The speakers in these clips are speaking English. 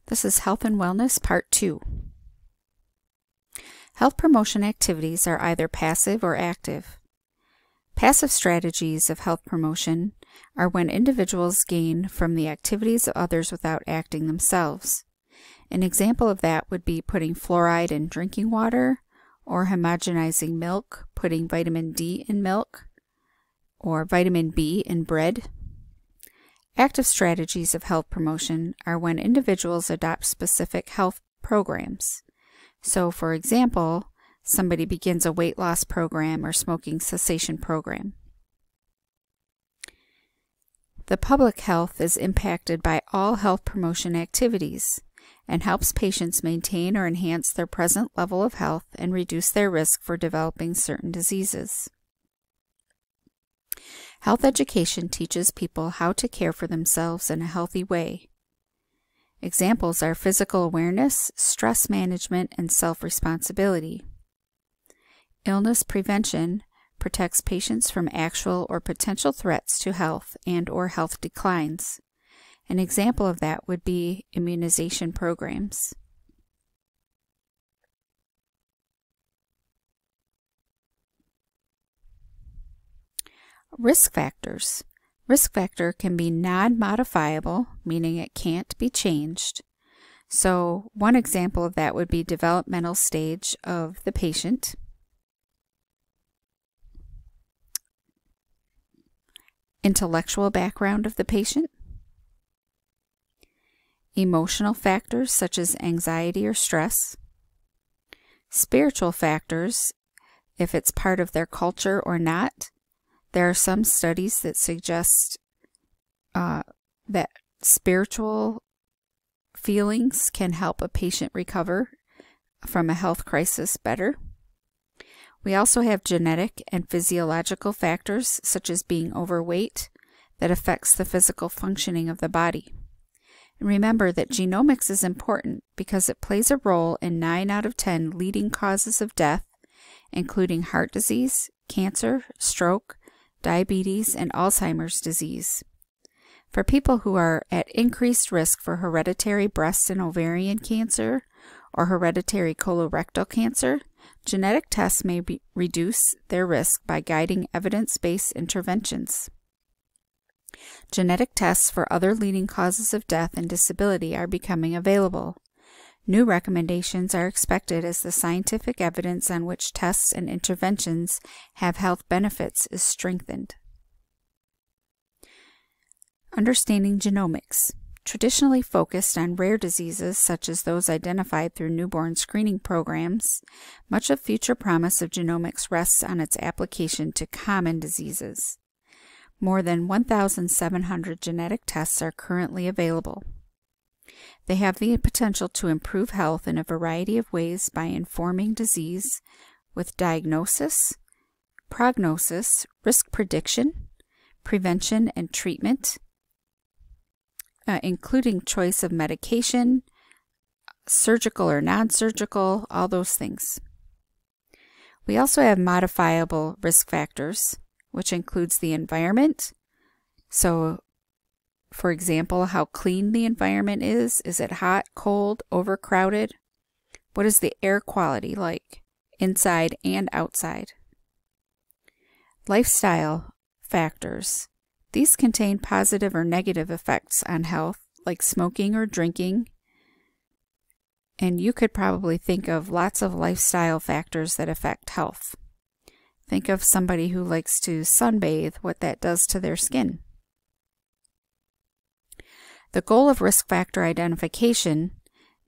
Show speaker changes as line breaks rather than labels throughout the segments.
This is Health and Wellness Part 2. Health promotion activities are either passive or active. Passive strategies of health promotion are when individuals gain from the activities of others without acting themselves. An example of that would be putting fluoride in drinking water, or homogenizing milk, putting vitamin D in milk, or vitamin B in bread. Active strategies of health promotion are when individuals adopt specific health programs. So, for example, somebody begins a weight loss program or smoking cessation program. The public health is impacted by all health promotion activities and helps patients maintain or enhance their present level of health and reduce their risk for developing certain diseases. Health education teaches people how to care for themselves in a healthy way. Examples are physical awareness, stress management, and self-responsibility. Illness prevention protects patients from actual or potential threats to health and/or health declines. An example of that would be immunization programs. Risk factors. Risk factor can be non-modifiable, meaning it can't be changed. So one example of that would be developmental stage of the patient, intellectual background of the patient, emotional factors such as anxiety or stress, spiritual factors, if it's part of their culture or not. There are some studies that suggest that spiritual feelings can help a patient recover from a health crisis better. We also have genetic and physiological factors, such as being overweight, that affects the physical functioning of the body. And remember that genomics is important because it plays a role in 9 out of 10 leading causes of death, including heart disease, cancer, stroke, diabetes, and Alzheimer's disease. For people who are at increased risk for hereditary breast and ovarian cancer or hereditary colorectal cancer, genetic tests may reduce their risk by guiding evidence-based interventions. Genetic tests for other leading causes of death and disability are becoming available. New recommendations are expected as the scientific evidence on which tests and interventions have health benefits is strengthened. Understanding genomics. Traditionally focused on rare diseases such as those identified through newborn screening programs, much of future promise of genomics rests on its application to common diseases. More than 1,700 genetic tests are currently available. They have the potential to improve health in a variety of ways by informing disease with diagnosis, prognosis, risk prediction, prevention and treatment, including choice of medication, surgical or non-surgical, all those things. We also have modifiable risk factors, which includes the environment. So, for example, how clean the environment is. Is it hot, cold, overcrowded? What is the air quality like, inside and outside? Lifestyle factors. These contain positive or negative effects on health, like smoking or drinking. And you could probably think of lots of lifestyle factors that affect health. Think of somebody who likes to sunbathe, what that does to their skin. The goal of risk factor identification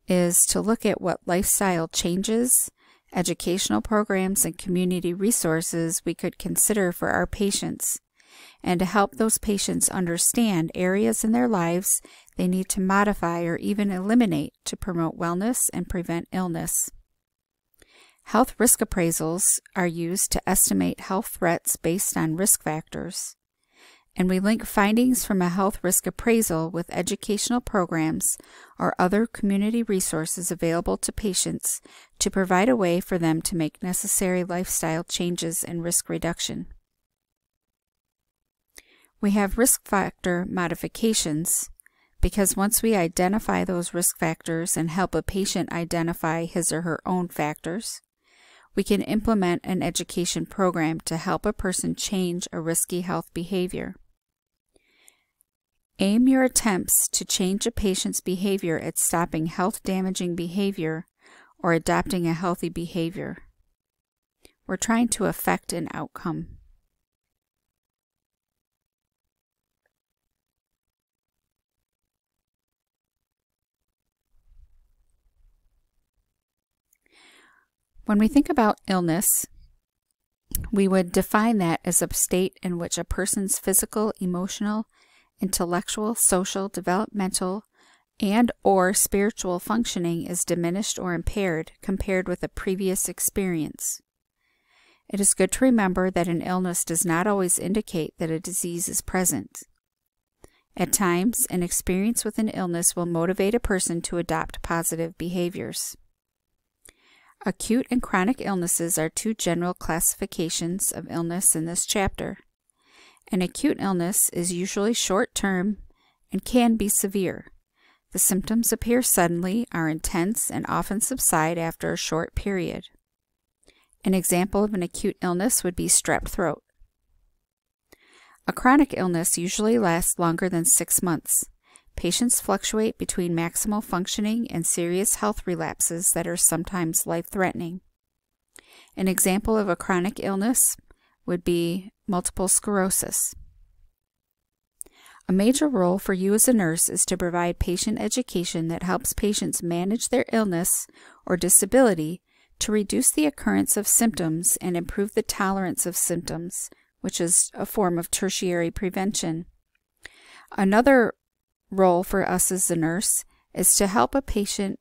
is to look at what lifestyle changes, educational programs, and community resources we could consider for our patients, and to help those patients understand areas in their lives they need to modify or even eliminate to promote wellness and prevent illness. Health risk appraisals are used to estimate health threats based on risk factors, and we link findings from a health risk appraisal with educational programs or other community resources available to patients to provide a way for them to make necessary lifestyle changes and risk reduction. We have risk factor modifications because once we identify those risk factors and help a patient identify his or her own factors, we can implement an education program to help a person change a risky health behavior. Aim your attempts to change a patient's behavior at stopping health-damaging behavior or adopting a healthy behavior. We're trying to affect an outcome. When we think about illness, we would define that as a state in which a person's physical, emotional, intellectual, social, developmental, and/or spiritual functioning is diminished or impaired compared with a previous experience. It is good to remember that an illness does not always indicate that a disease is present. At times, an experience with an illness will motivate a person to adopt positive behaviors. Acute and chronic illnesses are two general classifications of illness in this chapter. An acute illness is usually short-term and can be severe. The symptoms appear suddenly, are intense, and often subside after a short period. An example of an acute illness would be strep throat. A chronic illness usually lasts longer than 6 months. Patients fluctuate between maximal functioning and serious health relapses that are sometimes life-threatening. An example of a chronic illness would be multiple sclerosis. A major role for you as a nurse is to provide patient education that helps patients manage their illness or disability to reduce the occurrence of symptoms and improve the tolerance of symptoms, which is a form of tertiary prevention. Another role for us as a nurse is to help a patient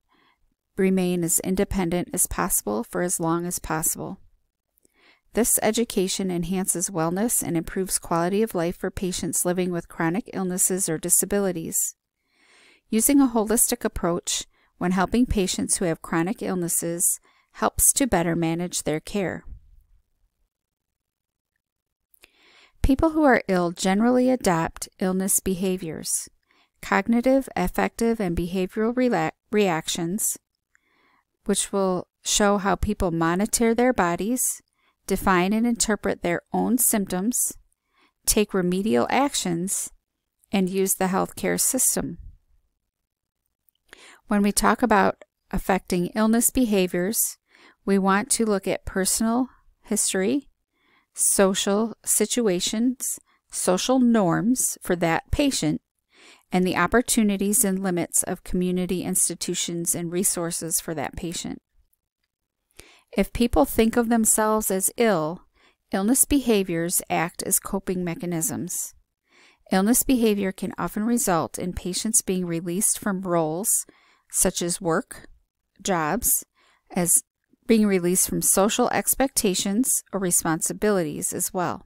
remain as independent as possible for as long as possible. This education enhances wellness and improves quality of life for patients living with chronic illnesses or disabilities. Using a holistic approach when helping patients who have chronic illnesses helps to better manage their care. People who are ill generally adopt illness behaviors. Cognitive, affective, and behavioral reactions, which will show how people monitor their bodies, define and interpret their own symptoms, take remedial actions, and use the healthcare system. When we talk about affecting illness behaviors, we want to look at personal history, social situations, social norms for that patient, and the opportunities and limits of community institutions and resources for that patient. If people think of themselves as ill, illness behaviors act as coping mechanisms. Illness behavior can often result in patients being released from roles such as work, jobs, as being released from social expectations or responsibilities as well.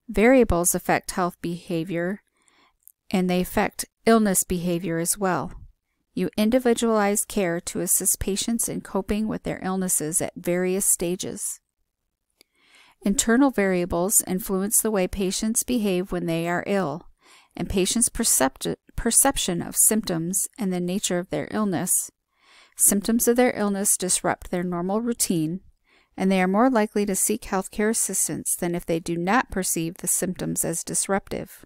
Variables affect health behavior, and they affect illness behavior as well. You individualize care to assist patients in coping with their illnesses at various stages. Internal variables influence the way patients behave when they are ill, and patients' perception of symptoms and the nature of their illness. Symptoms of their illness disrupt their normal routine, and they are more likely to seek healthcare assistance than if they do not perceive the symptoms as disruptive.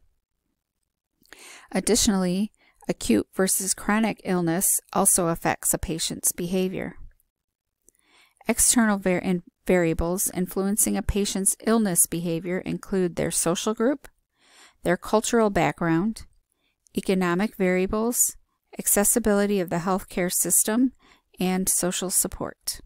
Additionally, acute versus chronic illness also affects a patient's behavior. External variables influencing a patient's illness behavior include their social group, their cultural background, economic variables, accessibility of the healthcare system, and social support.